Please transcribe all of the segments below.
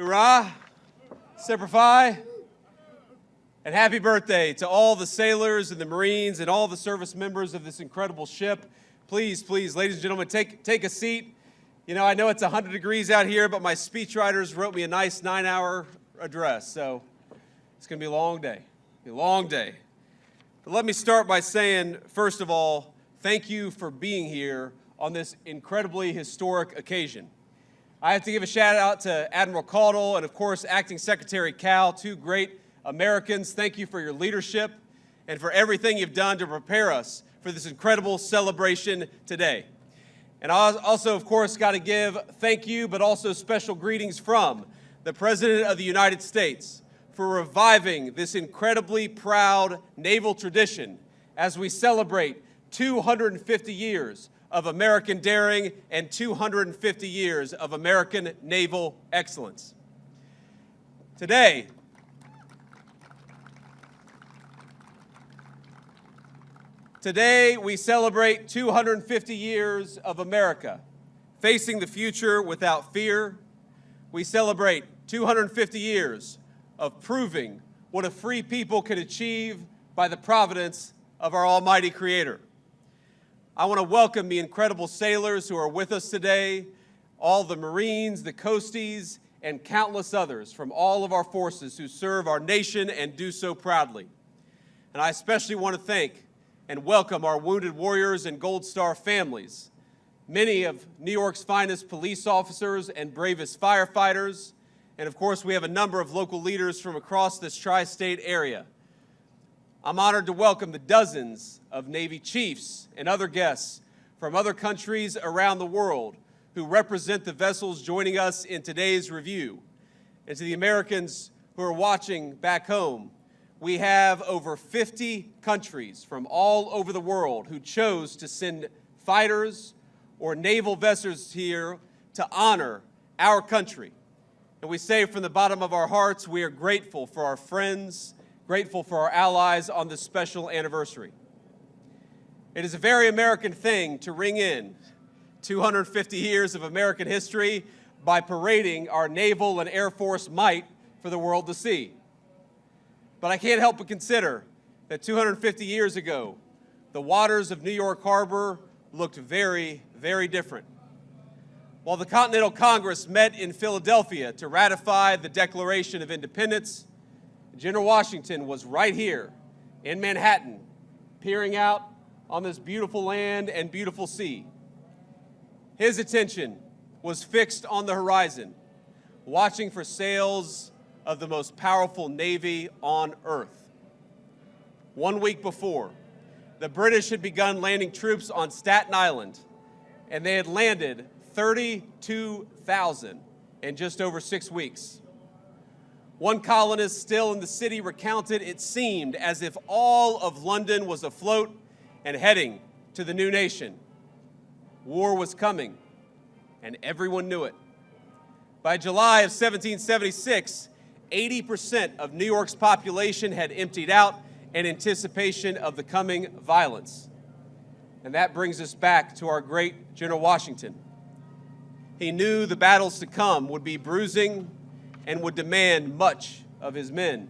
Hoorah! Semper Fi! And happy birthday to all the sailors and the Marines and all the service members of this incredible ship. Please, please, ladies and gentlemen, take a seat. You know, I know it's 100 degrees out here, but my speechwriters wrote me a nice 9-hour address, so it's going to be a long day. A long day. But let me start by saying, first of all, thank you for being here on this incredibly historic occasion. I have to give a shout out to Admiral Caudle and, of course, Acting Secretary Cal, two great Americans. Thank you for your leadership and for everything you've done to prepare us for this incredible celebration today. And I also, of course, got to give thank you, but also special greetings from the President of the United States for reviving this incredibly proud naval tradition as we celebrate 250 years of American daring and 250 years of American naval excellence. Today, we celebrate 250 years of America facing the future without fear. We celebrate 250 years of proving what a free people can achieve by the providence of our almighty Creator. I want to welcome the incredible sailors who are with us today, all the Marines, the Coasties, and countless others from all of our forces who serve our nation and do so proudly. And I especially want to thank and welcome our wounded warriors and Gold Star families, many of New York's finest police officers and bravest firefighters, and of course we have a number of local leaders from across this tri-state area. I'm honored to welcome the dozens of Navy chiefs and other guests from other countries around the world who represent the vessels joining us in today's review. And to the Americans who are watching back home, we have over 50 countries from all over the world who chose to send fighters or naval vessels here to honor our country. And we say from the bottom of our hearts, we are grateful for our friends, grateful for our allies on this special anniversary. It is a very American thing to ring in 250 years of American history by parading our naval and Air Force might for the world to see. But I can't help but consider that 250 years ago, the waters of New York Harbor looked very, very different. While the Continental Congress met in Philadelphia to ratify the Declaration of Independence, General Washington was right here in Manhattan, peering out on this beautiful land and beautiful sea. His attention was fixed on the horizon, watching for sails of the most powerful navy on earth. 1 week before, the British had begun landing troops on Staten Island, and they had landed 32,000 in just over 6 weeks. One colonist still in the city recounted it seemed as if all of London was afloat and heading to the new nation. War was coming, and everyone knew it. By July of 1776, 80% of New York's population had emptied out in anticipation of the coming violence. And that brings us back to our great General Washington. He knew the battles to come would be bruising and would demand much of his men.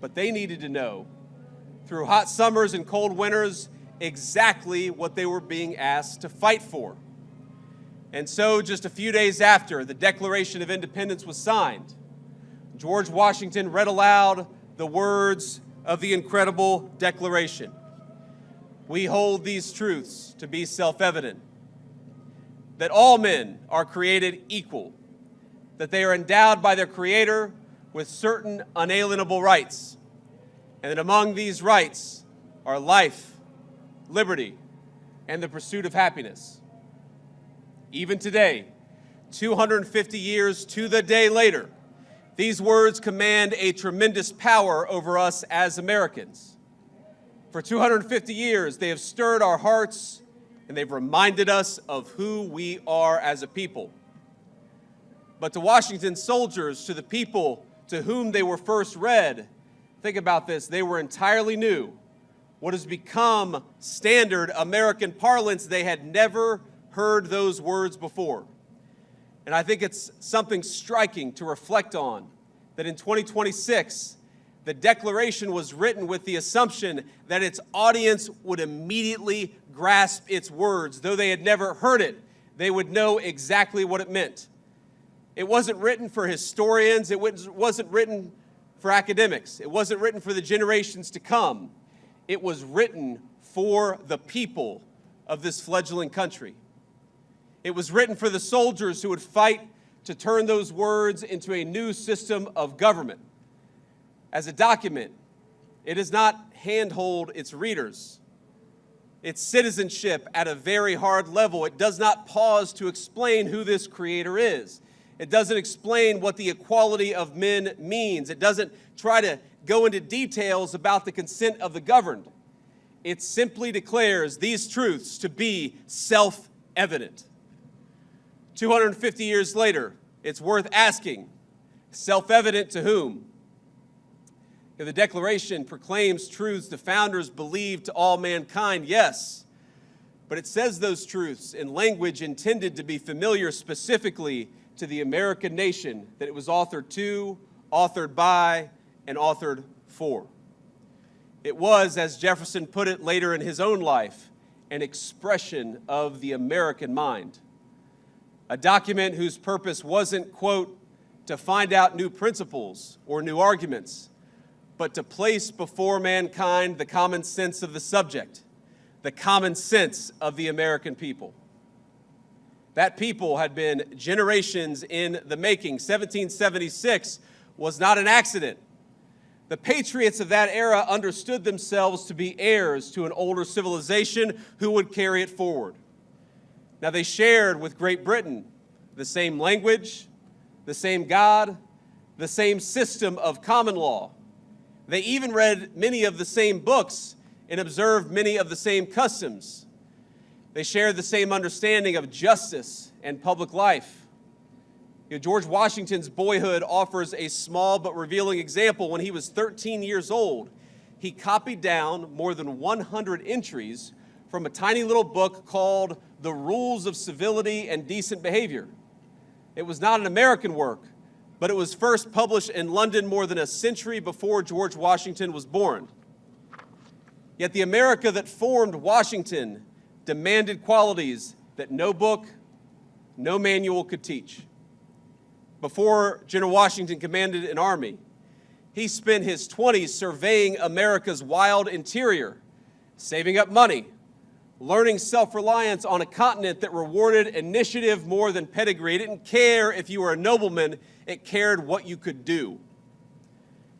But they needed to know, through hot summers and cold winters, exactly what they were being asked to fight for. And so, just a few days after the Declaration of Independence was signed, George Washington read aloud the words of the incredible Declaration. We hold these truths to be self-evident, that all men are created equal, that they are endowed by their Creator with certain unalienable rights, and that among these rights are life, liberty, and the pursuit of happiness. Even today, 250 years to the day later, these words command a tremendous power over us as Americans. For 250 years, they have stirred our hearts, and they've reminded us of who we are as a people. But to Washington's soldiers, to the people to whom they were first read, think about this, they were entirely new. What has become standard American parlance, they had never heard those words before. And I think it's something striking to reflect on, that in 2026, the Declaration was written with the assumption that its audience would immediately grasp its words. Though they had never heard it, they would know exactly what it meant. It wasn't written for historians. It wasn't written for academics. It wasn't written for the generations to come. It was written for the people of this fledgling country. It was written for the soldiers who would fight to turn those words into a new system of government. As a document, it does not handhold its readers. Its citizenship at a very hard level. It does not pause to explain who this creator is. It doesn't explain what the equality of men means. It doesn't try to go into details about the consent of the governed. It simply declares these truths to be self-evident. 250 years later, it's worth asking, self-evident to whom? The Declaration proclaims truths the founders believed to all mankind, yes, but it says those truths in language intended to be familiar specifically to the American nation that it was authored to, authored by, and authored for. It was, as Jefferson put it later in his own life, an expression of the American mind. A document whose purpose wasn't, quote, to find out new principles or new arguments, but to place before mankind the common sense of the subject, the common sense of the American people. That people had been generations in the making. 1776 was not an accident. The patriots of that era understood themselves to be heirs to an older civilization who would carry it forward. Now, they shared with Great Britain the same language, the same God, the same system of common law. They even read many of the same books and observed many of the same customs. They shared the same understanding of justice and public life. George Washington's boyhood offers a small but revealing example. When he was 13 years old, he copied down more than 100 entries from a tiny little book called The Rules of Civility and Decent Behavior. It was not an American work, but it was first published in London more than a century before George Washington was born. Yet the America that formed Washington demanded qualities that no book, no manual could teach. Before General Washington commanded an army, he spent his 20s surveying America's wild interior, saving up money, learning self-reliance on a continent that rewarded initiative more than pedigree. It didn't care if you were a nobleman, it cared what you could do.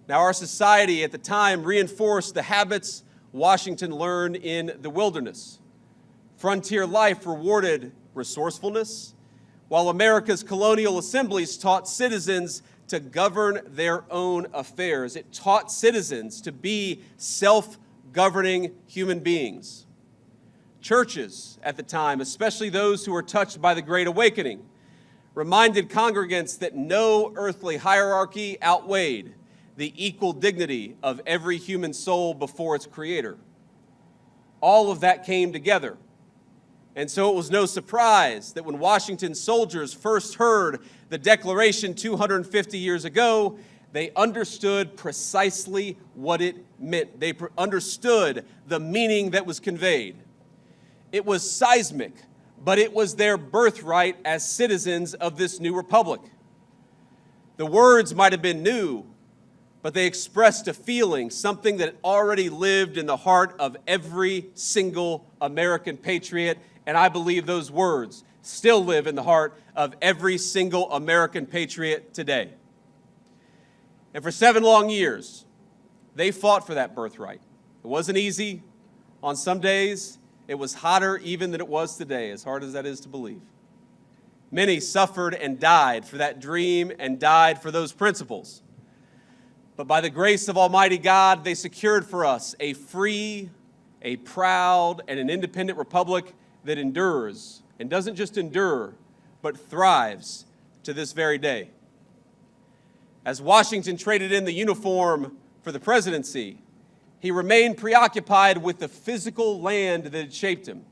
Now, our society at the time reinforced the habits Washington learned in the wilderness. Frontier life rewarded resourcefulness, while America's colonial assemblies taught citizens to govern their own affairs. It taught citizens to be self-governing human beings. Churches at the time, especially those who were touched by the Great Awakening, reminded congregants that no earthly hierarchy outweighed the equal dignity of every human soul before its creator. All of that came together. And so it was no surprise that when Washington's soldiers first heard the Declaration 250 years ago, they understood precisely what it meant. They understood the meaning that was conveyed. It was seismic, but it was their birthright as citizens of this new republic. The words might have been new, but they expressed a feeling, something that already lived in the heart of every single American patriot. And I believe those words still live in the heart of every single American patriot today. And for 7 long years, they fought for that birthright. It wasn't easy. On some days, it was hotter even than it was today, as hard as that is to believe. Many suffered and died for that dream and died for those principles. But by the grace of Almighty God, they secured for us a free, a proud, and an independent republic that endures, and doesn't just endure, but thrives to this very day. As Washington traded in the uniform for the presidency, he remained preoccupied with the physical land that had shaped him.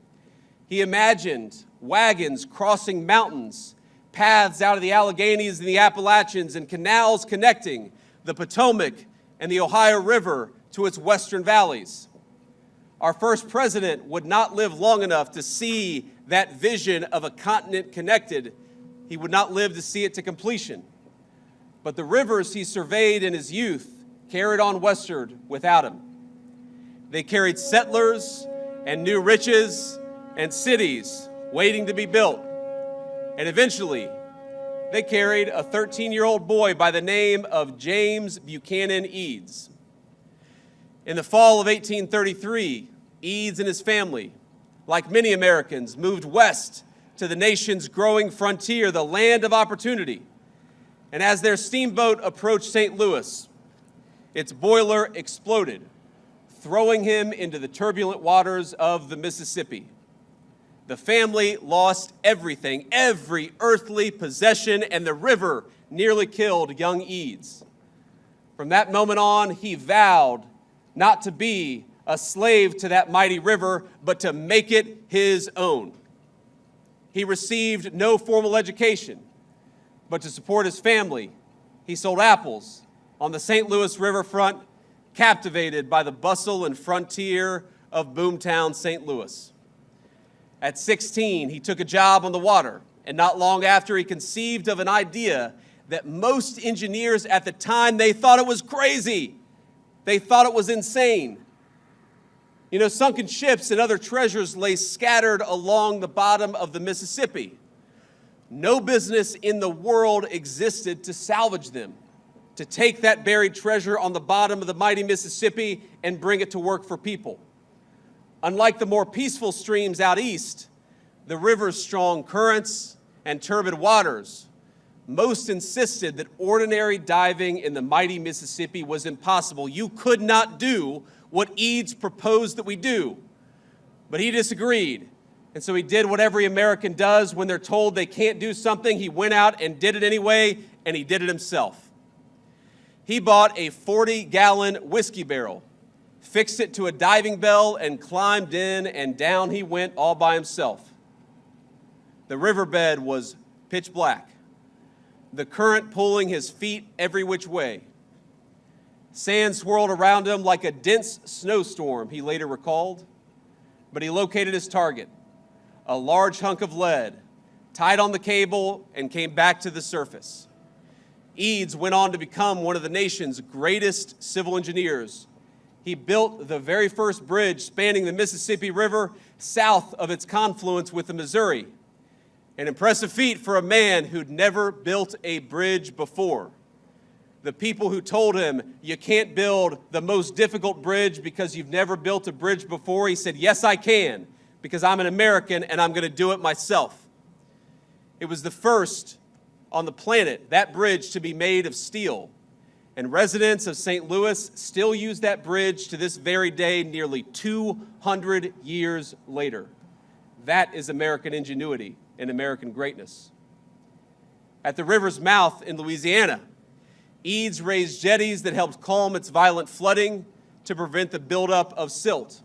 He imagined wagons crossing mountains, paths out of the Alleghenies and the Appalachians, and canals connecting the Potomac and the Ohio River to its western valleys. Our first president would not live long enough to see that vision of a continent connected. He would not live to see it to completion. But the rivers he surveyed in his youth carried on westward without him. They carried settlers and new riches and cities waiting to be built. And eventually, they carried a 13-year-old boy by the name of James Buchanan Eads. In the fall of 1833, Eads and his family, like many Americans, moved west to the nation's growing frontier, the land of opportunity. And as their steamboat approached St. Louis, its boiler exploded, throwing him into the turbulent waters of the Mississippi. The family lost everything, every earthly possession, and the river nearly killed young Eads. From that moment on, he vowed not to be a slave to that mighty river, but to make it his own. He received no formal education, but to support his family, he sold apples on the St. Louis riverfront, captivated by the bustle and frontier of boomtown St. Louis. At 16, he took a job on the water, and not long after, he conceived of an idea that most engineers at the time, they thought it was crazy. They thought it was insane. You know, sunken ships and other treasures lay scattered along the bottom of the Mississippi. No business in the world existed to salvage them, to take that buried treasure on the bottom of the mighty Mississippi and bring it to work for people. Unlike the more peaceful streams out east, the river's strong currents and turbid waters, most insisted that ordinary diving in the mighty Mississippi was impossible. You could not do what Eads proposed that we do. But he disagreed. And so he did what every American does when they're told they can't do something. He went out and did it anyway, and he did it himself. He bought a 40-gallon whiskey barrel, fixed it to a diving bell, and climbed in, and down he went all by himself. The riverbed was pitch black, the current pulling his feet every which way. Sand swirled around him like a dense snowstorm, he later recalled. But he located his target, a large hunk of lead, tied on the cable, and came back to the surface. Eads went on to become one of the nation's greatest civil engineers. He built the very first bridge spanning the Mississippi River south of its confluence with the Missouri. An impressive feat for a man who'd never built a bridge before. The people who told him, you can't build the most difficult bridge because you've never built a bridge before, he said, yes, I can, because I'm an American and I'm going to do it myself. It was the first on the planet, that bridge, to be made of steel. And residents of St. Louis still use that bridge to this very day, nearly 200 years later. That is American ingenuity and American greatness. At the river's mouth in Louisiana, Eads raised jetties that helped calm its violent flooding to prevent the buildup of silt.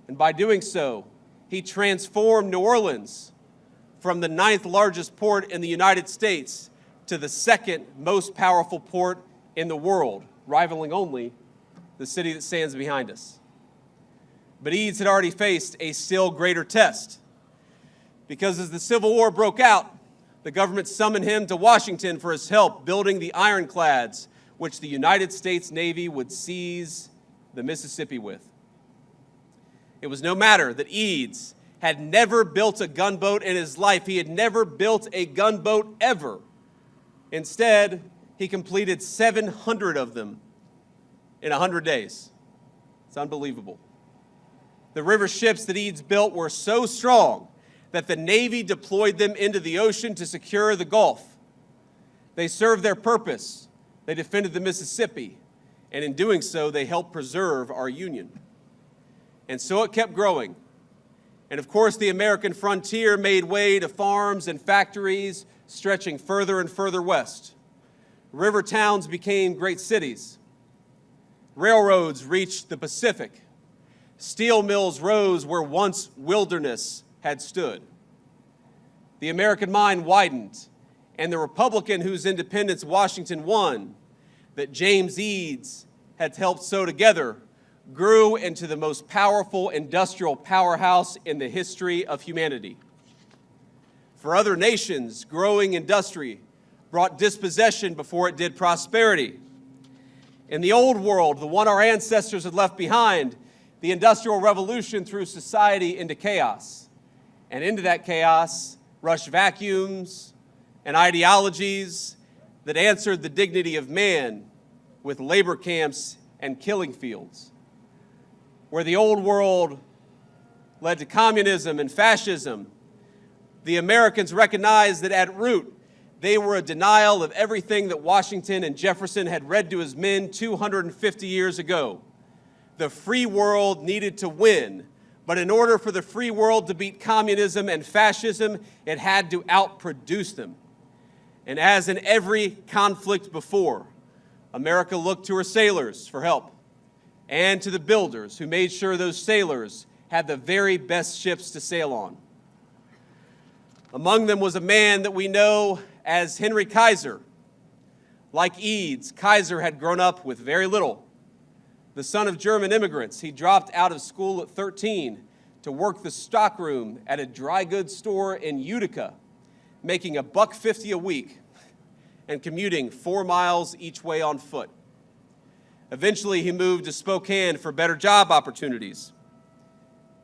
And by doing so, he transformed New Orleans from the 9th largest port in the United States to the 2nd most powerful port in the world, rivaling only the city that stands behind us. But Eads had already faced a still greater test, because as the Civil War broke out, the government summoned him to Washington for his help building the ironclads which the United States Navy would seize the Mississippi with. It was no matter that Eads had never built a gunboat in his life. He had never built a gunboat ever. Instead, he completed 700 of them in 100 days. It's unbelievable. The river ships that Eads built were so strong that the Navy deployed them into the ocean to secure the Gulf. They served their purpose. They defended the Mississippi, and in doing so, they helped preserve our Union. And so it kept growing. And of course, the American frontier made way to farms and factories stretching further and further west. River towns became great cities. Railroads reached the Pacific. Steel mills rose where once wilderness had stood. The American mind widened, and the Republican whose independence Washington won, that James Eads had helped sew together, grew into the most powerful industrial powerhouse in the history of humanity. For other nations, growing industry brought dispossession before it did prosperity. In the old world, the one our ancestors had left behind, the Industrial Revolution threw society into chaos. And into that chaos rushed vacuums and ideologies that answered the dignity of man with labor camps and killing fields. Where the old world led to communism and fascism, the Americans recognized that at root, they were a denial of everything that Washington and Jefferson had read to his men 250 years ago. The free world needed to win, but in order for the free world to beat communism and fascism, it had to outproduce them. And as in every conflict before, America looked to her sailors for help, and to the builders who made sure those sailors had the very best ships to sail on. Among them was a man that we know as Henry Kaiser. Like Eads, Kaiser had grown up with very little. The son of German immigrants, he dropped out of school at 13 to work the stockroom at a dry goods store in Utica, making $1.50 a week and commuting 4 miles each way on foot. Eventually, he moved to Spokane for better job opportunities,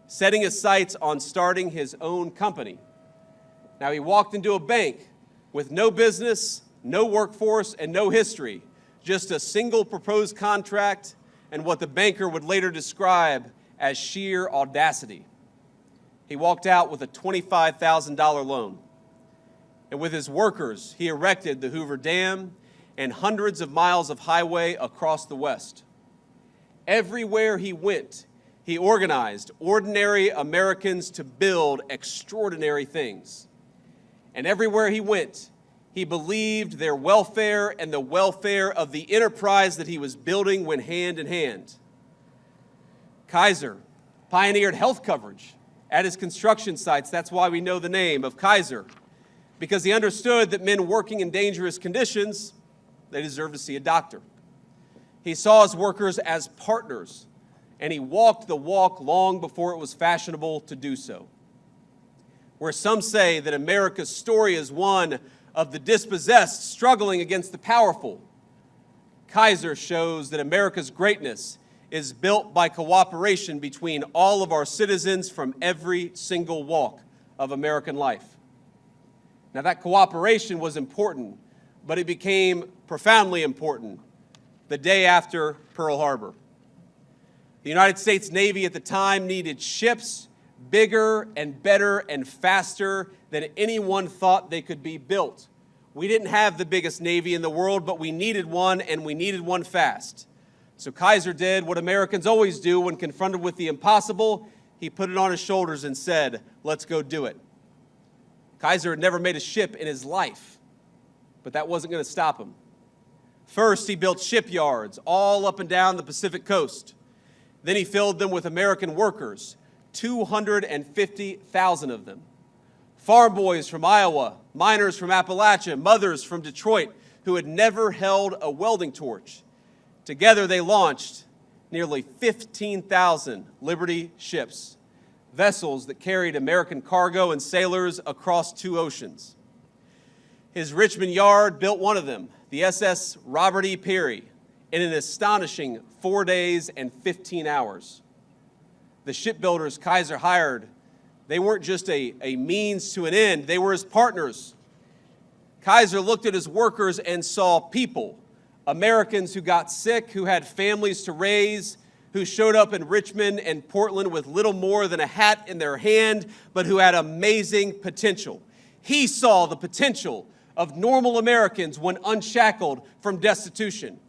setting his sights on starting his own company. Now, he walked into a bank with no business, no workforce, and no history, just a single proposed contract and what the banker would later describe as sheer audacity. He walked out with a $25,000 loan. And with his workers, he erected the Hoover Dam and hundreds of miles of highway across the West. Everywhere he went, he organized ordinary Americans to build extraordinary things. And everywhere he went, he believed their welfare and the welfare of the enterprise that he was building went hand in hand. Kaiser pioneered health coverage at his construction sites. That's why we know the name of Kaiser, because he understood that men working in dangerous conditions, they deserved to see a doctor. He saw his workers as partners, and he walked the walk long before it was fashionable to do so. Where some say that America's story is one of the dispossessed struggling against the powerful, Kaiser shows that America's greatness is built by cooperation between all of our citizens from every single walk of American life. Now, that cooperation was important, but it became profoundly important the day after Pearl Harbor. The United States Navy at the time needed ships bigger and better and faster than anyone thought they could be built. We didn't have the biggest Navy in the world, but we needed one, and we needed one fast. So Kaiser did what Americans always do when confronted with the impossible. He put it on his shoulders and said, "Let's go do it." Kaiser had never made a ship in his life, but that wasn't going to stop him. First, he built shipyards all up and down the Pacific coast. Then he filled them with American workers, 250,000 of them. Farm boys from Iowa, miners from Appalachia, mothers from Detroit who had never held a welding torch. Together they launched nearly 15,000 Liberty ships, vessels that carried American cargo and sailors across 2 oceans. His Richmond yard built one of them, the USS Robert E. Peary, in an astonishing 4 days and 15 hours. The shipbuilders Kaiser hired, they weren't just a means to an end, they were his partners. Kaiser looked at his workers and saw people, Americans who got sick, who had families to raise, who showed up in Richmond and Portland with little more than a hat in their hand, but who had amazing potential. He saw the potential of normal Americans when unshackled from destitution.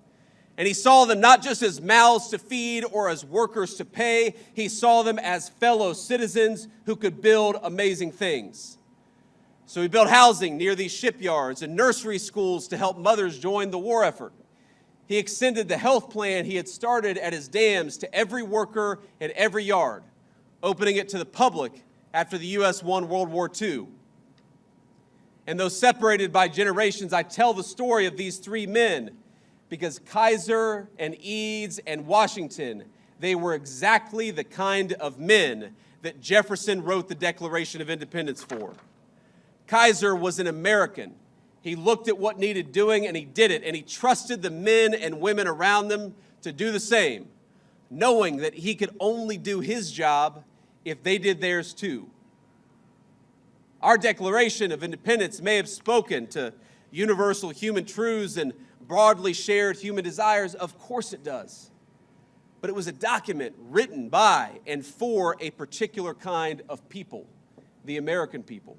And he saw them not just as mouths to feed or as workers to pay. He saw them as fellow citizens who could build amazing things. So he built housing near these shipyards and nursery schools to help mothers join the war effort. He extended the health plan he had started at his dams to every worker in every yard, opening it to the public after the U.S. won World War II. And though separated by generations, I tell the story of these three men because Kaiser and Eads and Washington, they were exactly the kind of men that Jefferson wrote the Declaration of Independence for. Kaiser was an American. He looked at what needed doing and he did it, and he trusted the men and women around them to do the same, knowing that he could only do his job if they did theirs too. Our Declaration of Independence may have spoken to universal human truths and broadly shared human desires. Of course it does. But it was a document written by and for a particular kind of people, the American people.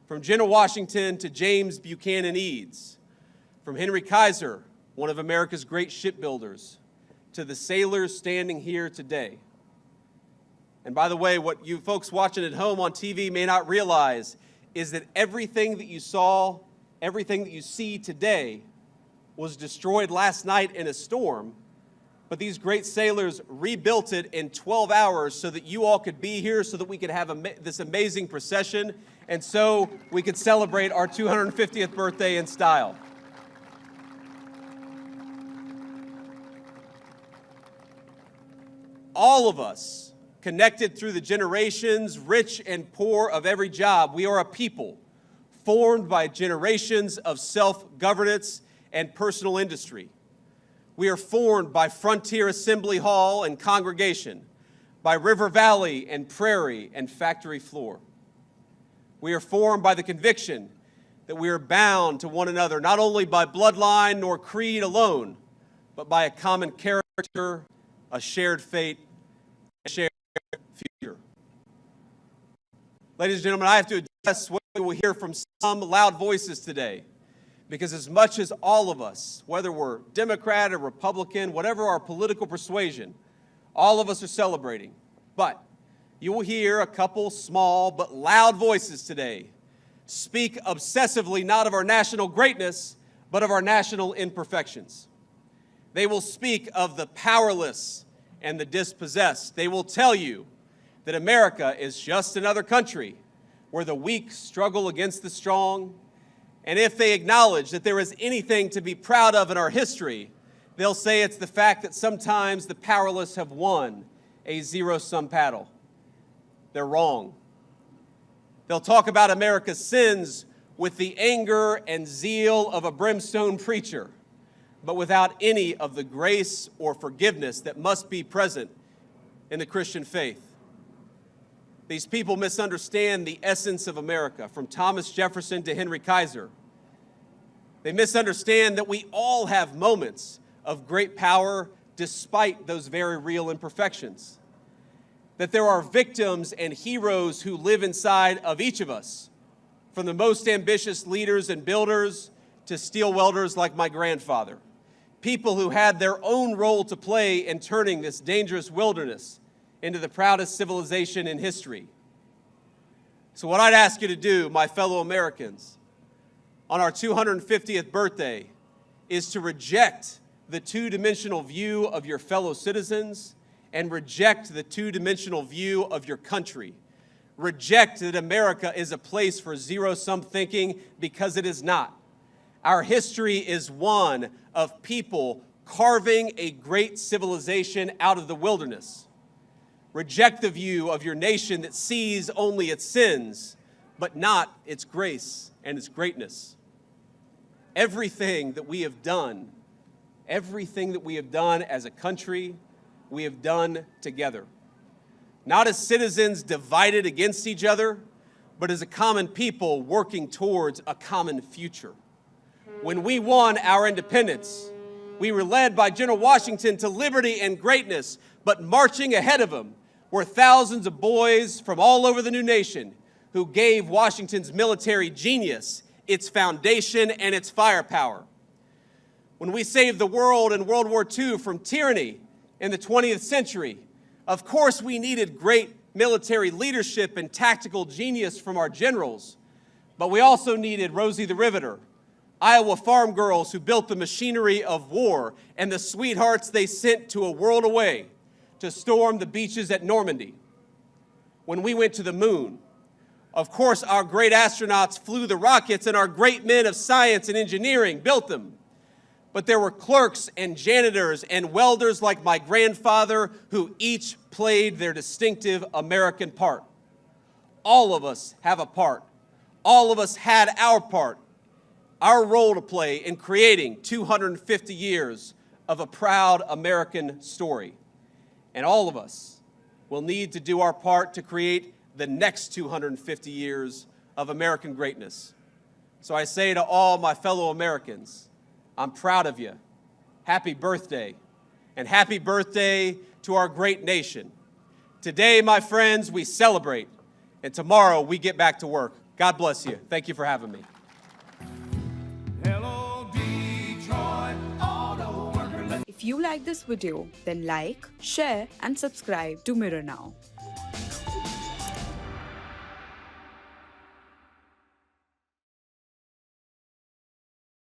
From General Washington to James Buchanan Eads, from Henry Kaiser, one of America's great shipbuilders, to the sailors standing here today. And by the way, what you folks watching at home on TV may not realize is that everything that you saw, everything that you see today was destroyed last night in a storm, but these great sailors rebuilt it in 12 hours so that you all could be here, so that we could have this amazing procession, and so we could celebrate our 250th birthday in style. All of us, connected through the generations, rich and poor of every job, we are a people formed by generations of self-governance and personal industry. We are formed by Frontier Assembly Hall and congregation, by River Valley and prairie and factory floor. We are formed by the conviction that we are bound to one another, not only by bloodline nor creed alone, but by a common character, a shared fate, a shared future. Ladies and gentlemen, I have to address what we will hear from some loud voices today, because as much as all of us, whether we're Democrat or Republican, whatever our political persuasion, all of us are celebrating. But you will hear a couple small but loud voices today speak obsessively not of our national greatness, but of our national imperfections. They will speak of the powerless and the dispossessed. They will tell you that America is just another country where the weak struggle against the strong. And if they acknowledge that there is anything to be proud of in our history, they'll say it's the fact that sometimes the powerless have won a zero-sum battle. They're wrong. They'll talk about America's sins with the anger and zeal of a brimstone preacher, but without any of the grace or forgiveness that must be present in the Christian faith. These people misunderstand the essence of America, from Thomas Jefferson to Henry Kaiser. They misunderstand that we all have moments of great power despite those very real imperfections. That there are victims and heroes who live inside of each of us, from the most ambitious leaders and builders to steel welders like my grandfather. People who had their own role to play in turning this dangerous wilderness into the proudest civilization in history. So what I'd ask you to do, my fellow Americans, on our 250th birthday, is to reject the two-dimensional view of your fellow citizens and reject the two-dimensional view of your country. Reject that America is a place for zero-sum thinking, because it is not. Our history is one of people carving a great civilization out of the wilderness. Reject the view of your nation that sees only its sins, but not its grace and its greatness. Everything that we have done as a country, we have done together. Not as citizens divided against each other, but as a common people working towards a common future. When we won our independence, we were led by General Washington to liberty and greatness, but marching ahead of him were thousands of boys from all over the new nation who gave Washington's military genius its foundation and its firepower. When we saved the world in World War II from tyranny in the 20th century, of course we needed great military leadership and tactical genius from our generals, but we also needed Rosie the Riveter, Iowa farm girls who built the machinery of war, and the sweethearts they sent to a world away to storm the beaches at Normandy. When we went to the moon, Of course, our great astronauts flew the rockets, and our great men of science and engineering built them. But there were clerks and janitors and welders like my grandfather who each played their distinctive American part. All of us have a part. All of us had our part, our role to play in creating 250 years of a proud American story. And all of us will need to do our part to create the next 250 years of American greatness. So I say to all my fellow Americans, I'm proud of you. Happy birthday. And happy birthday to our great nation. Today, my friends, we celebrate. And tomorrow, we get back to work. God bless you. Thank you for having me. Hello, Detroit Auto Worker. If you like this video, then like, share and subscribe to Mirror Now.